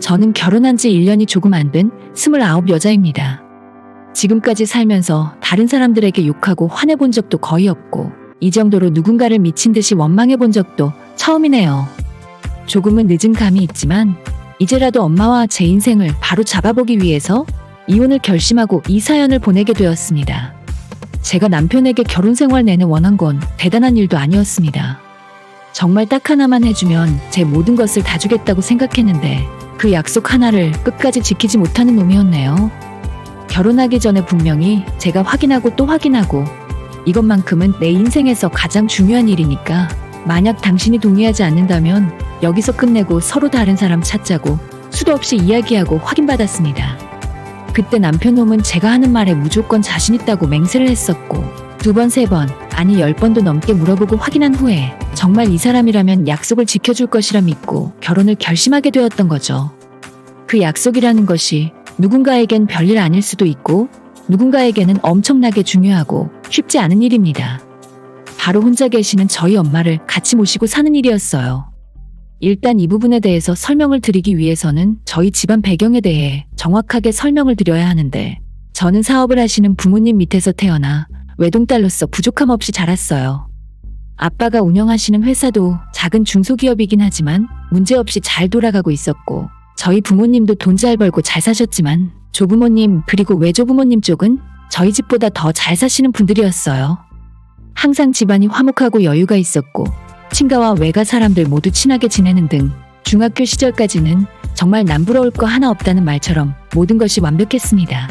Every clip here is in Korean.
저는 결혼한 지 1년이 조금 안 된 29 여자입니다. 지금까지 살면서 다른 사람들에게 욕하고 화내본 적도 거의 없고 이 정도로 누군가를 미친 듯이 원망해본 적도 처음이네요. 조금은 늦은 감이 있지만 이제라도 엄마와 제 인생을 바로 잡아보기 위해서 이혼을 결심하고 이 사연을 보내게 되었습니다. 제가 남편에게 결혼 생활 내내 원한 건 대단한 일도 아니었습니다. 정말 딱 하나만 해주면 제 모든 것을 다 주겠다고 생각했는데 그 약속 하나를 끝까지 지키지 못하는 놈이었네요. 결혼하기 전에 분명히 제가 확인하고 또 확인하고 이것만큼은 내 인생에서 가장 중요한 일이니까 만약 당신이 동의하지 않는다면 여기서 끝내고 서로 다른 사람 찾자고 수도 없이 이야기하고 확인받았습니다. 그때 남편 놈은 제가 하는 말에 무조건 자신 있다고 맹세를 했었고 2번, 3번, 아니 10번도 넘게 물어보고 확인한 후에 정말 이 사람이라면 약속을 지켜줄 것이라 믿고 결혼을 결심하게 되었던 거죠. 그 약속이라는 것이 누군가에겐 별일 아닐 수도 있고 누군가에게는 엄청나게 중요하고 쉽지 않은 일입니다. 바로 혼자 계시는 저희 엄마를 같이 모시고 사는 일이었어요. 일단 이 부분에 대해서 설명을 드리기 위해서는 저희 집안 배경에 대해 정확하게 설명을 드려야 하는데 저는 사업을 하시는 부모님 밑에서 태어나 외동딸로서 부족함 없이 자랐어요. 아빠가 운영하시는 회사도 작은 중소기업이긴 하지만 문제없이 잘 돌아가고 있었고 저희 부모님도 돈 잘 벌고 잘 사셨지만 조부모님 그리고 외조부모님 쪽은 저희 집보다 더 잘 사시는 분들이었어요. 항상 집안이 화목하고 여유가 있었고 친가와 외가 사람들 모두 친하게 지내는 등 중학교 시절까지는 정말 남부러울 거 하나 없다는 말처럼 모든 것이 완벽했습니다.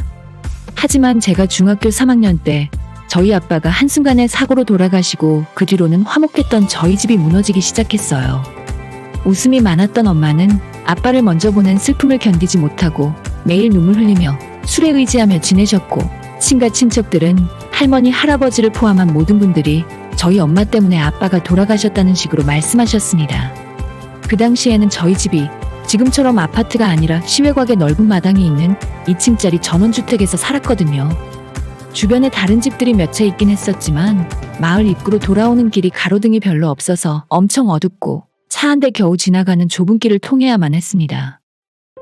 하지만 제가 중학교 3학년 때 저희 아빠가 한순간에 사고로 돌아가시고 그 뒤로는 화목했던 저희 집이 무너지기 시작했어요. 웃음이 많았던 엄마는 아빠를 먼저 보낸 슬픔을 견디지 못하고 매일 눈물 흘리며 술에 의지하며 지내셨고 친가 친척들은 할머니, 할아버지를 포함한 모든 분들이 저희 엄마 때문에 아빠가 돌아가셨다는 식으로 말씀하셨습니다. 그 당시에는 저희 집이 지금처럼 아파트가 아니라 시외곽에 넓은 마당이 있는 2층짜리 전원주택에서 살았거든요. 주변에 다른 집들이 몇 채 있긴 했었지만 마을 입구로 돌아오는 길이 가로등이 별로 없어서 엄청 어둡고 차 한 대 겨우 지나가는 좁은 길을 통해야만 했습니다.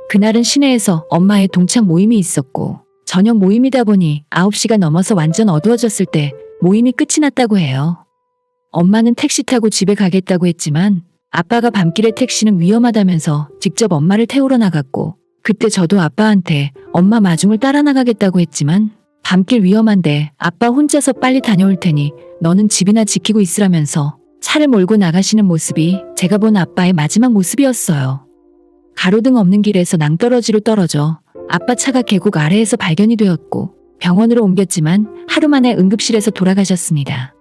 그날은 시내에서 엄마의 동창 모임이 있었고 저녁 모임이다 보니 9시가 넘어서 완전 어두워졌을 때 모임이 끝이 났다고 해요. 엄마는 택시 타고 집에 가겠다고 했지만 아빠가 밤길에 택시는 위험하다면서 직접 엄마를 태우러 나갔고 그때 저도 아빠한테 엄마 마중을 따라 나가겠다고 했지만 밤길 위험한데 아빠 혼자서 빨리 다녀올 테니 너는 집이나 지키고 있으라면서 차를 몰고 나가시는 모습이 제가 본 아빠의 마지막 모습이었어요. 가로등 없는 길에서 낭떠러지로 떨어져 아빠 차가 계곡 아래에서 발견이 되었고 병원으로 옮겼지만 하루 만에 응급실에서 돌아가셨습니다.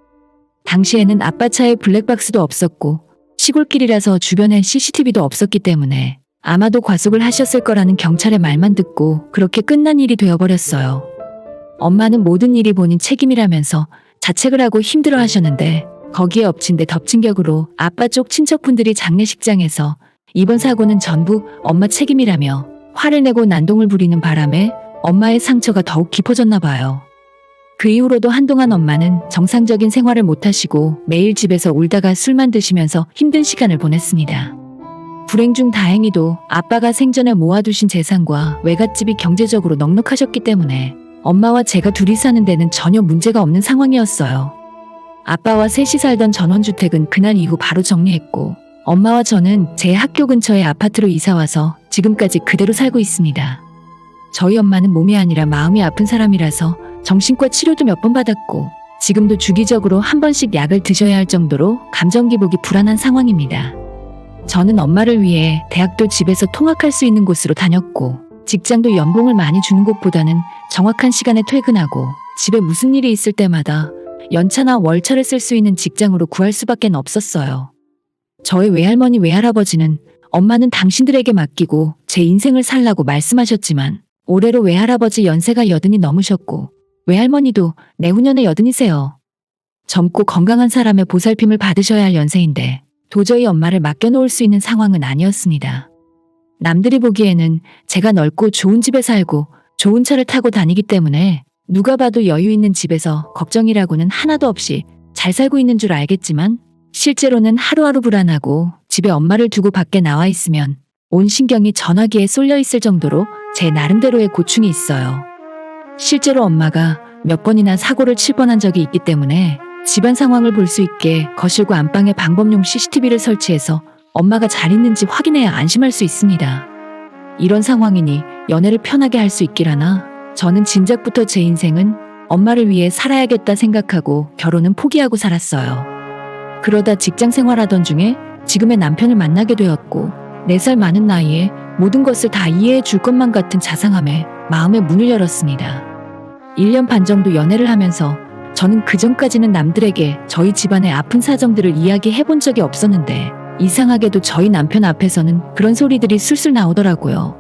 당시에는 아빠 차에 블랙박스도 없었고 시골길이라서 주변엔 CCTV도 없었기 때문에 아마도 과속을 하셨을 거라는 경찰의 말만 듣고 그렇게 끝난 일이 되어버렸어요. 엄마는 모든 일이 본인 책임이라면서 자책을 하고 힘들어 하셨는데 거기에 엎친 데 덮친 격으로 아빠 쪽 친척분들이 장례식장에서 이번 사고는 전부 엄마 책임이라며 화를 내고 난동을 부리는 바람에 엄마의 상처가 더욱 깊어졌나 봐요. 그 이후로도 한동안 엄마는 정상적인 생활을 못하시고 매일 집에서 울다가 술만 드시면서 힘든 시간을 보냈습니다. 불행 중 다행히도 아빠가 생전에 모아두신 재산과 외갓집이 경제적으로 넉넉하셨기 때문에 엄마와 제가 둘이 사는 데는 전혀 문제가 없는 상황이었어요. 아빠와 셋이 살던 전원주택은 그날 이후 바로 정리했고 엄마와 저는 제 학교 근처의 아파트로 이사와서 지금까지 그대로 살고 있습니다. 저희 엄마는 몸이 아니라 마음이 아픈 사람이라서 정신과 치료도 몇 번 받았고 지금도 주기적으로 한 번씩 약을 드셔야 할 정도로 감정 기복이 불안한 상황입니다. 저는 엄마를 위해 대학도 집에서 통학할 수 있는 곳으로 다녔고 직장도 연봉을 많이 주는 곳보다는 정확한 시간에 퇴근하고 집에 무슨 일이 있을 때마다 연차나 월차를 쓸 수 있는 직장으로 구할 수밖에 없었어요. 저의 외할머니 외할아버지는 엄마는 당신들에게 맡기고 제 인생을 살라고 말씀하셨지만 올해로 외할아버지 연세가 80이 넘으셨고 외할머니도 내후년에 80이세요. 젊고 건강한 사람의 보살핌을 받으셔야 할 연세인데 도저히 엄마를 맡겨놓을 수 있는 상황은 아니었습니다. 남들이 보기에는 제가 넓고 좋은 집에 살고 좋은 차를 타고 다니기 때문에 누가 봐도 여유 있는 집에서 걱정이라고는 하나도 없이 잘 살고 있는 줄 알겠지만 실제로는 하루하루 불안하고 집에 엄마를 두고 밖에 나와 있으면 온 신경이 전화기에 쏠려 있을 정도로 제 나름대로의 고충이 있어요. 실제로 엄마가 몇 번이나 사고를 칠 뻔한 적이 있기 때문에 집안 상황을 볼 수 있게 거실과 안방에 방범용 CCTV를 설치해서 엄마가 잘 있는지 확인해야 안심할 수 있습니다. 이런 상황이니 연애를 편하게 할 수 있기라나 저는 진작부터 제 인생은 엄마를 위해 살아야겠다 생각하고 결혼은 포기하고 살았어요. 그러다 직장 생활하던 중에 지금의 남편을 만나게 되었고 4살 많은 나이에 모든 것을 다 이해해 줄 것만 같은 자상함에 마음의 문을 열었습니다. 1년 반 정도 연애를 하면서 저는 그전까지는 남들에게 저희 집안의 아픈 사정들을 이야기해 본 적이 없었는데 이상하게도 저희 남편 앞에서는 그런 소리들이 술술 나오더라고요.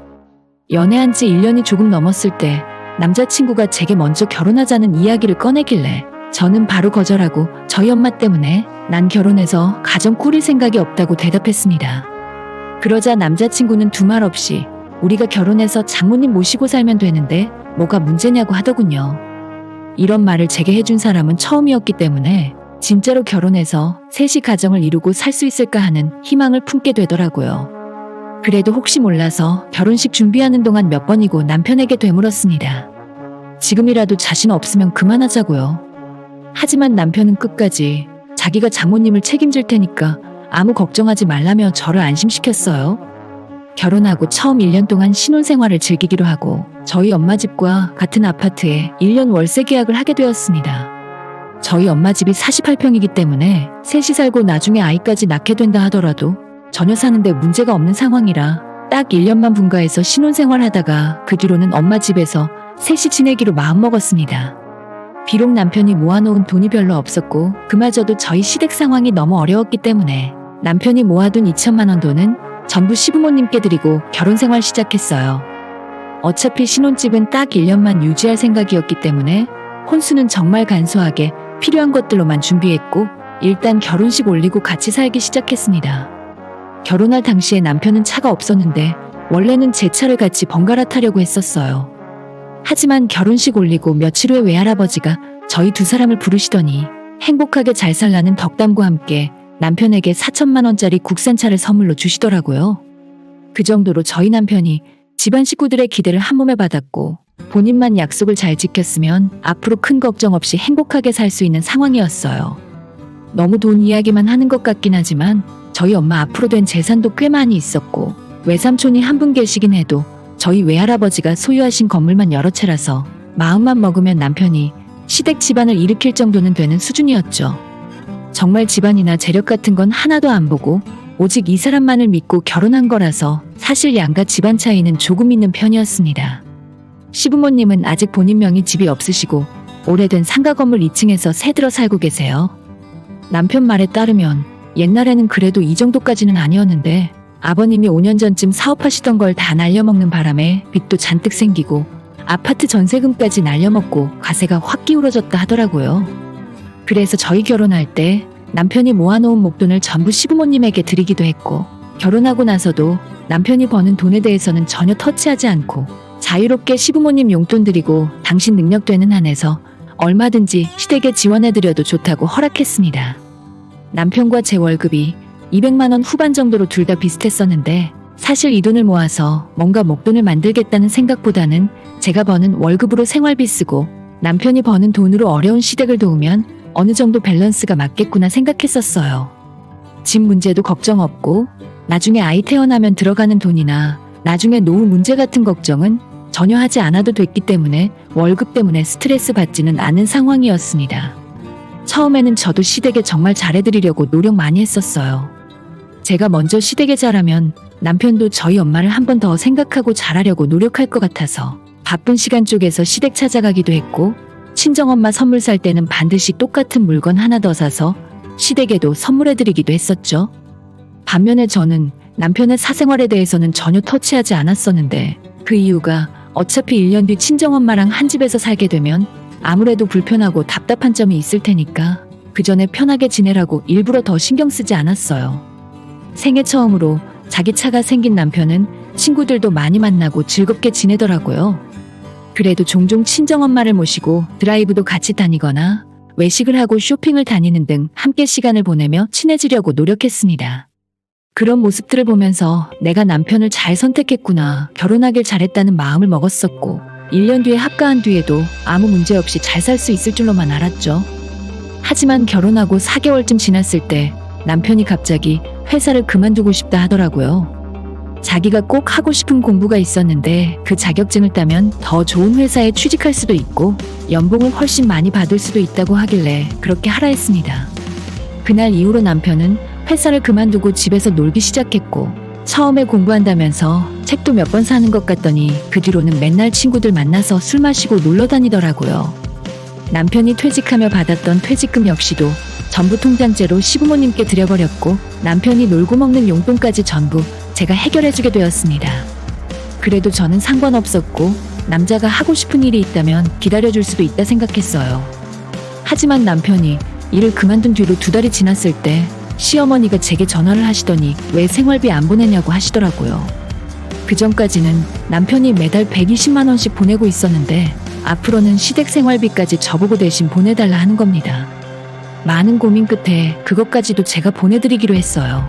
연애한 지 1년이 조금 넘었을 때 남자친구가 제게 먼저 결혼하자는 이야기를 꺼내길래 저는 바로 거절하고 저희 엄마 때문에 난 결혼해서 가정 꾸릴 생각이 없다고 대답했습니다. 그러자 남자친구는 두말 없이 우리가 결혼해서 장모님 모시고 살면 되는데 뭐가 문제냐고 하더군요. 이런 말을 제게 해준 사람은 처음이었기 때문에 진짜로 결혼해서 셋이 가정을 이루고 살 수 있을까 하는 희망을 품게 되더라고요. 그래도 혹시 몰라서 결혼식 준비하는 동안 몇 번이고 남편에게 되물었습니다. 지금이라도 자신 없으면 그만하자고요. 하지만 남편은 끝까지 자기가 장모님을 책임질 테니까 아무 걱정하지 말라며 저를 안심시켰어요. 결혼하고 처음 1년 동안 신혼생활을 즐기기로 하고 저희 엄마 집과 같은 아파트에 1년 월세 계약을 하게 되었습니다. 저희 엄마 집이 48평이기 때문에 셋이 살고 나중에 아이까지 낳게 된다 하더라도 전혀 사는데 문제가 없는 상황이라 딱 1년만 분가해서 신혼생활 하다가 그 뒤로는 엄마 집에서 셋이 지내기로 마음먹었습니다. 비록 남편이 모아놓은 돈이 별로 없었고 그마저도 저희 시댁 상황이 너무 어려웠기 때문에 남편이 모아둔 2천만 원 돈은 전부 시부모님께 드리고 결혼생활 시작했어요. 어차피 신혼집은 딱 1년만 유지할 생각이었기 때문에 혼수는 정말 간소하게 필요한 것들로만 준비했고 일단 결혼식 올리고 같이 살기 시작했습니다. 결혼할 당시에 남편은 차가 없었는데 원래는 제 차를 같이 번갈아 타려고 했었어요. 하지만 결혼식 올리고 며칠 후에 외할아버지가 저희 두 사람을 부르시더니 행복하게 잘 살라는 덕담과 함께 남편에게 4천만 원짜리 국산차를 선물로 주시더라고요. 그 정도로 저희 남편이 집안 식구들의 기대를 한 몸에 받았고 본인만 약속을 잘 지켰으면 앞으로 큰 걱정 없이 행복하게 살 수 있는 상황이었어요. 너무 돈 이야기만 하는 것 같긴 하지만 저희 엄마 앞으로 된 재산도 꽤 많이 있었고 외삼촌이 한 분 계시긴 해도 저희 외할아버지가 소유하신 건물만 여러 채라서 마음만 먹으면 남편이 시댁 집안을 일으킬 정도는 되는 수준이었죠. 정말 집안이나 재력 같은 건 하나도 안 보고 오직 이 사람만을 믿고 결혼한 거라서 사실 양가 집안 차이는 조금 있는 편이었습니다. 시부모님은 아직 본인 명의 집이 없으시고 오래된 상가 건물 2층에서 새들어 살고 계세요. 남편 말에 따르면 옛날에는 그래도 이 정도까지는 아니었는데 아버님이 5년 전쯤 사업하시던 걸 다 날려먹는 바람에 빚도 잔뜩 생기고 아파트 전세금까지 날려먹고 가세가 확 기울어졌다 하더라고요. 그래서 저희 결혼할 때 남편이 모아놓은 목돈을 전부 시부모님에게 드리기도 했고 결혼하고 나서도 남편이 버는 돈에 대해서는 전혀 터치하지 않고 자유롭게 시부모님 용돈 드리고 당신 능력 되는 한에서 얼마든지 시댁에 지원해드려도 좋다고 허락했습니다. 남편과 제 월급이 200만 원 후반 정도로 둘 다 비슷했었는데 사실 이 돈을 모아서 뭔가 목돈을 만들겠다는 생각보다는 제가 버는 월급으로 생활비 쓰고 남편이 버는 돈으로 어려운 시댁을 도우면 어느 정도 밸런스가 맞겠구나 생각했었어요. 집 문제도 걱정 없고 나중에 아이 태어나면 들어가는 돈이나 나중에 노후 문제 같은 걱정은 전혀 하지 않아도 됐기 때문에 월급 때문에 스트레스 받지는 않은 상황이었습니다. 처음에는 저도 시댁에 정말 잘해드리려고 노력 많이 했었어요. 제가 먼저 시댁에 잘하면 남편도 저희 엄마를 한 번 더 생각하고 잘하려고 노력할 것 같아서 바쁜 시간 쪽에서 시댁 찾아가기도 했고 친정엄마 선물 살 때는 반드시 똑같은 물건 하나 더 사서 시댁에도 선물해드리기도 했었죠. 반면에 저는 남편의 사생활에 대해서는 전혀 터치하지 않았었는데 그 이유가 어차피 1년 뒤 친정엄마랑 한 집에서 살게 되면 아무래도 불편하고 답답한 점이 있을 테니까 그 전에 편하게 지내라고 일부러 더 신경 쓰지 않았어요. 생애 처음으로 자기 차가 생긴 남편은 친구들도 많이 만나고 즐겁게 지내더라고요. 그래도 종종 친정엄마를 모시고 드라이브도 같이 다니거나 외식을 하고 쇼핑을 다니는 등 함께 시간을 보내며 친해지려고 노력했습니다. 그런 모습들을 보면서 내가 남편을 잘 선택했구나, 결혼하길 잘했다는 마음을 먹었었고 1년 뒤에 합가한 뒤에도 아무 문제 없이 잘 살 수 있을 줄로만 알았죠. 하지만 결혼하고 4개월쯤 지났을 때 남편이 갑자기 회사를 그만두고 싶다 하더라고요. 자기가 꼭 하고 싶은 공부가 있었는데 그 자격증을 따면 더 좋은 회사에 취직할 수도 있고 연봉을 훨씬 많이 받을 수도 있다고 하길래 그렇게 하라 했습니다. 그날 이후로 남편은 회사를 그만두고 집에서 놀기 시작했고 처음에 공부한다면서 책도 몇 번 사는 것 같더니 그 뒤로는 맨날 친구들 만나서 술 마시고 놀러 다니더라고요. 남편이 퇴직하며 받았던 퇴직금 역시도 전부 통장째로 시부모님께 드려버렸고 남편이 놀고 먹는 용돈까지 전부 제가 해결해주게 되었습니다. 그래도 저는 상관없었고 남자가 하고 싶은 일이 있다면 기다려줄 수도 있다 생각했어요. 하지만 남편이 일을 그만둔 뒤로 2달이 지났을 때 시어머니가 제게 전화를 하시더니 왜 생활비 안 보내냐고 하시더라고요. 그 전까지는 남편이 매달 120만 원씩 보내고 있었는데 앞으로는 시댁 생활비까지 저보고 대신 보내달라 하는 겁니다. 많은 고민 끝에 그것까지도 제가 보내드리기로 했어요.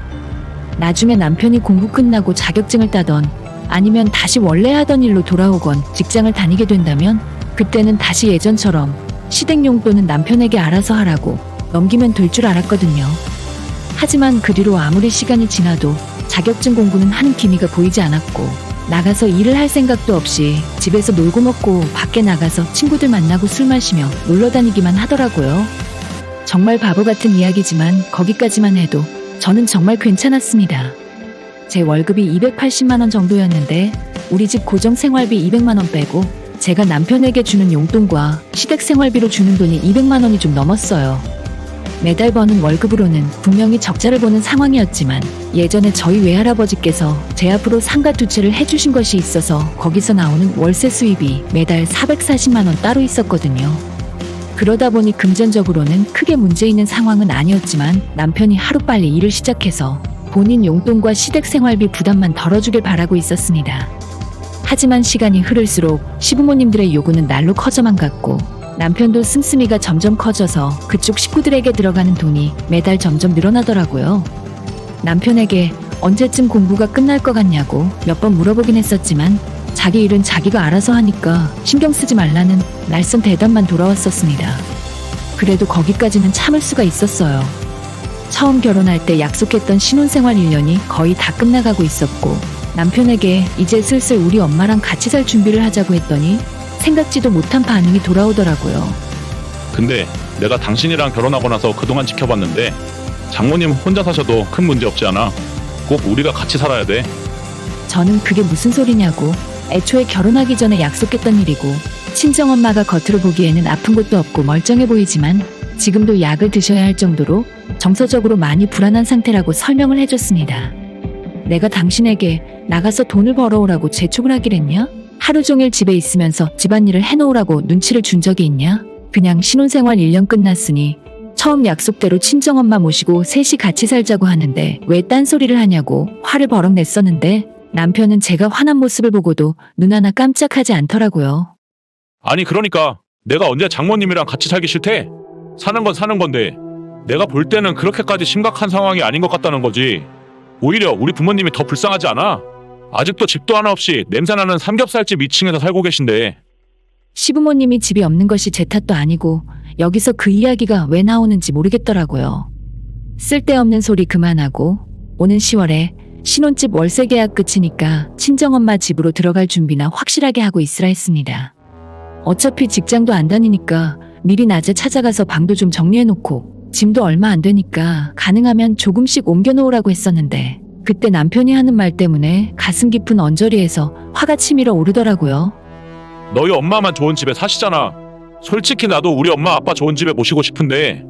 나중에 남편이 공부 끝나고 자격증을 따던 아니면 다시 원래 하던 일로 돌아오건 직장을 다니게 된다면 그때는 다시 예전처럼 시댁 용돈은 남편에게 알아서 하라고 넘기면 될 줄 알았거든요. 하지만 그 뒤로 아무리 시간이 지나도 자격증 공부는 하는 기미가 보이지 않았고 나가서 일을 할 생각도 없이 집에서 놀고 먹고 밖에 나가서 친구들 만나고 술 마시며 놀러 다니기만 하더라고요. 정말 바보 같은 이야기지만 거기까지만 해도 저는 정말 괜찮았습니다. 제 월급이 280만 원 정도였는데 우리 집 고정 생활비 200만 원 빼고 제가 남편에게 주는 용돈과 시댁 생활비로 주는 돈이 200만 원이 좀 넘었어요. 매달 버는 월급으로는 분명히 적자를 보는 상황이었지만 예전에 저희 외할아버지께서 제 앞으로 상가 2채를 해주신 것이 있어서 거기서 나오는 월세 수입이 매달 440만 원 따로 있었거든요. 그러다 보니 금전적으로는 크게 문제 있는 상황은 아니었지만 남편이 하루빨리 일을 시작해서 본인 용돈과 시댁 생활비 부담만 덜어주길 바라고 있었습니다. 하지만 시간이 흐를수록 시부모님들의 요구는 날로 커져만 갔고 남편도 씀씀이가 점점 커져서 그쪽 식구들에게 들어가는 돈이 매달 점점 늘어나더라고요. 남편에게 언제쯤 공부가 끝날 것 같냐고 몇 번 물어보긴 했었지만 자기 일은 자기가 알아서 하니까 신경 쓰지 말라는 날선 대답만 돌아왔었습니다. 그래도 거기까지는 참을 수가 있었어요. 처음 결혼할 때 약속했던 신혼생활 1년이 거의 다 끝나가고 있었고 남편에게 이제 슬슬 우리 엄마랑 같이 살 준비를 하자고 했더니 생각지도 못한 반응이 돌아오더라고요. 근데 내가 당신이랑 결혼하고 나서 그동안 지켜봤는데 장모님 혼자 사셔도 큰 문제 없지 않아. 꼭 우리가 같이 살아야 돼. 저는 그게 무슨 소리냐고 애초에 결혼하기 전에 약속했던 일이고 친정엄마가 겉으로 보기에는 아픈 것도 없고 멀쩡해 보이지만 지금도 약을 드셔야 할 정도로 정서적으로 많이 불안한 상태라고 설명을 해줬습니다. 내가 당신에게 나가서 돈을 벌어오라고 재촉을 하길 했냐? 하루 종일 집에 있으면서 집안일을 해놓으라고 눈치를 준 적이 있냐? 그냥 신혼생활 1년 끝났으니 처음 약속대로 친정엄마 모시고 셋이 같이 살자고 하는데 왜 딴소리를 하냐고 화를 버럭 냈었는데 남편은 제가 화난 모습을 보고도 눈 하나 깜짝하지 않더라고요. 아니 그러니까 내가 언제 장모님이랑 같이 살기 싫대? 사는 건 사는 건데 내가 볼 때는 그렇게까지 심각한 상황이 아닌 것 같다는 거지. 오히려 우리 부모님이 더 불쌍하지 않아? 아직도 집도 하나 없이 냄새나는 삼겹살집 2층에서 살고 계신데. 시부모님이 집이 없는 것이 제 탓도 아니고 여기서 그 이야기가 왜 나오는지 모르겠더라고요. 쓸데없는 소리 그만하고 오는 10월에 신혼집 월세 계약 끝이니까 친정엄마 집으로 들어갈 준비나 확실하게 하고 있으라 했습니다. 어차피 직장도 안 다니니까 미리 낮에 찾아가서 방도 좀 정리해놓고 짐도 얼마 안 되니까 가능하면 조금씩 옮겨놓으라고 했었는데 그때 남편이 하는 말 때문에 가슴 깊은 언저리에서 화가 치밀어 오르더라고요. 너희 엄마만 좋은 집에 사시잖아. 솔직히 나도 우리 엄마 아빠 좋은 집에 모시고 싶은데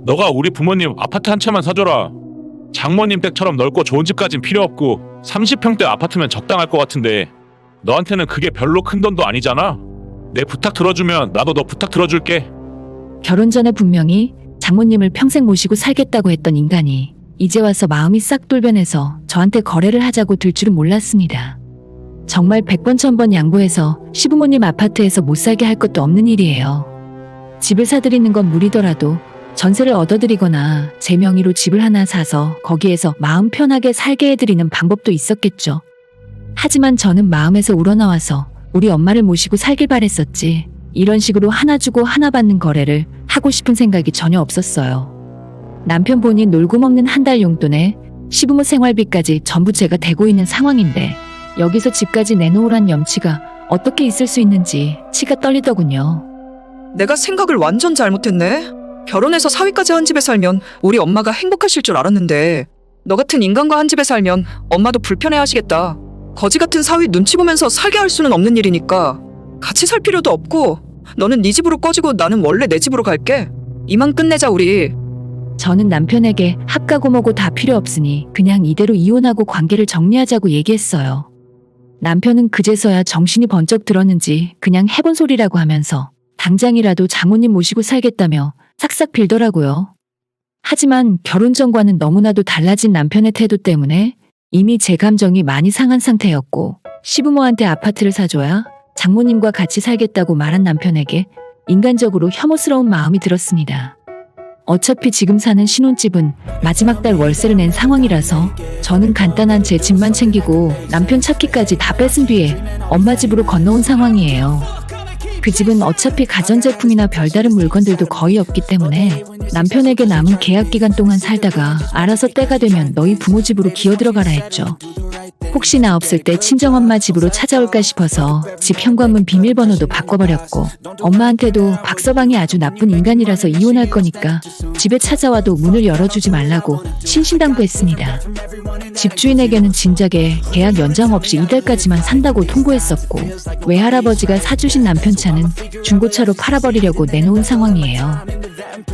너가 우리 부모님 아파트 한 채만 사줘라. 장모님 댁처럼 넓고 좋은 집까진 필요 없고 30평대 아파트면 적당할 것 같은데 너한테는 그게 별로 큰 돈도 아니잖아. 내 부탁 들어주면 나도 너 부탁 들어줄게. 결혼 전에 분명히 장모님을 평생 모시고 살겠다고 했던 인간이 이제 와서 마음이 싹 돌변해서 저한테 거래를 하자고 들 줄은 몰랐습니다. 정말 100번 1000번 양보해서 시부모님 아파트에서 못 살게 할 것도 없는 일이에요. 집을 사드리는 건 무리더라도 전세를 얻어드리거나 제 명의로 집을 하나 사서 거기에서 마음 편하게 살게 해드리는 방법도 있었겠죠. 하지만 저는 마음에서 우러나와서 우리 엄마를 모시고 살길 바랬었지, 이런 식으로 하나 주고 하나 받는 거래를 하고 싶은 생각이 전혀 없었어요. 남편 본인 놀고 먹는 한 달 용돈에 시부모 생활비까지 전부 제가 대고 있는 상황인데 여기서 집까지 내놓으란 염치가 어떻게 있을 수 있는지 치가 떨리더군요. 내가 생각을 완전 잘못했네. 결혼해서 사위까지 한 집에 살면 우리 엄마가 행복하실 줄 알았는데 너 같은 인간과 한 집에 살면 엄마도 불편해하시겠다. 거지 같은 사위 눈치 보면서 살게 할 수는 없는 일이니까 같이 살 필요도 없고 너는 네 집으로 꺼지고 나는 원래 내 집으로 갈게. 이만 끝내자 우리. 저는 남편에게 합가고 뭐고 다 필요 없으니 그냥 이대로 이혼하고 관계를 정리하자고 얘기했어요. 남편은 그제서야 정신이 번쩍 들었는지 그냥 해본 소리라고 하면서 당장이라도 장모님 모시고 살겠다며 싹싹 빌더라고요. 하지만 결혼 전과는 너무나도 달라진 남편의 태도 때문에 이미 제 감정이 많이 상한 상태였고, 시부모한테 아파트를 사줘야 장모님과 같이 살겠다고 말한 남편에게 인간적으로 혐오스러운 마음이 들었습니다. 어차피 지금 사는 신혼집은 마지막 달 월세를 낸 상황이라서 저는 간단한 제 집만 챙기고 남편 찾기까지 다 뺏은 뒤에 엄마 집으로 건너온 상황이에요. 그 집은 어차피 가전제품이나 별다른 물건들도 거의 없기 때문에 남편에게 남은 계약 기간 동안 살다가 알아서 때가 되면 너희 부모 집으로 기어 들어가라 했죠. 혹시 나 없을 때 친정엄마 집으로 찾아올까 싶어서 집 현관문 비밀번호도 바꿔버렸고, 엄마한테도 박서방이 아주 나쁜 인간이라서 이혼할 거니까 집에 찾아와도 문을 열어주지 말라고 신신당부했습니다. 집주인에게는 진작에 계약 연장 없이 이달까지만 산다고 통보했었고, 외할아버지가 사주신 남편 차는 중고차로 팔아버리려고 내놓은 상황이에요.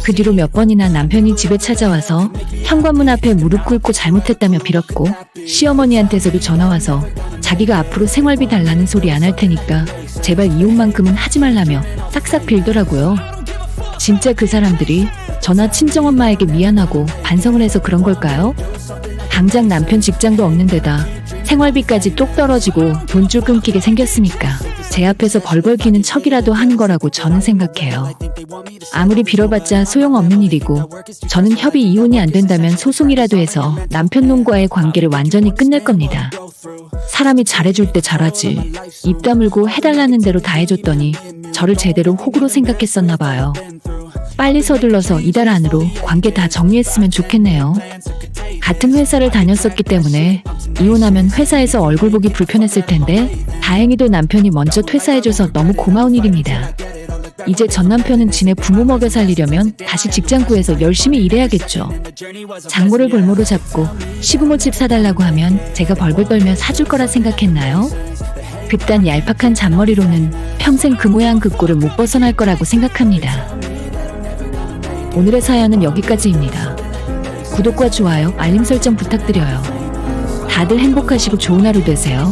그 뒤로 몇 번이나 남편이 집에 찾아와서 현관문 앞에 무릎 꿇고 잘못했다며 빌었고, 시어머니한테서도 전화와서 자기가 앞으로 생활비 달라는 소리 안 할 테니까 제발 이혼만큼은 하지 말라며 싹싹 빌더라고요. 진짜 그 사람들이 저나 친정엄마에게 미안하고 반성을 해서 그런 걸까요? 당장 남편 직장도 없는 데다 생활비까지 똑 떨어지고 돈줄 끊기게 생겼으니까 제 앞에서 벌벌 기는 척이라도 하는 거라고 저는 생각해요. 아무리 빌어봤자 소용없는 일이고, 저는 협의 이혼이 안 된다면 소송이라도 해서 남편 놈과의 관계를 완전히 끝낼 겁니다. 사람이 잘해줄 때 잘하지, 입 다물고 해달라는 대로 다 해줬더니 저를 제대로 호구로 생각했었나 봐요. 빨리 서둘러서 이달 안으로 관계 다 정리했으면 좋겠네요. 같은 회사를 다녔었기 때문에 이혼하면 회사에서 얼굴 보기 불편했을 텐데 다행히도 남편이 먼저 퇴사해줘서 너무 고마운 일입니다. 이제 전 남편은 지네 부모 먹여 살리려면 다시 직장 구해서 열심히 일해야겠죠. 장모를 볼모로 잡고 시부모 집 사달라고 하면 제가 벌벌 떨며 사줄 거라 생각했나요? 그딴 얄팍한 잔머리로는 평생 그 모양 그 꼴을 못 벗어날 거라고 생각합니다. 오늘의 사연은 여기까지입니다. 구독과 좋아요, 알림 설정 부탁드려요. 다들 행복하시고 좋은 하루 되세요.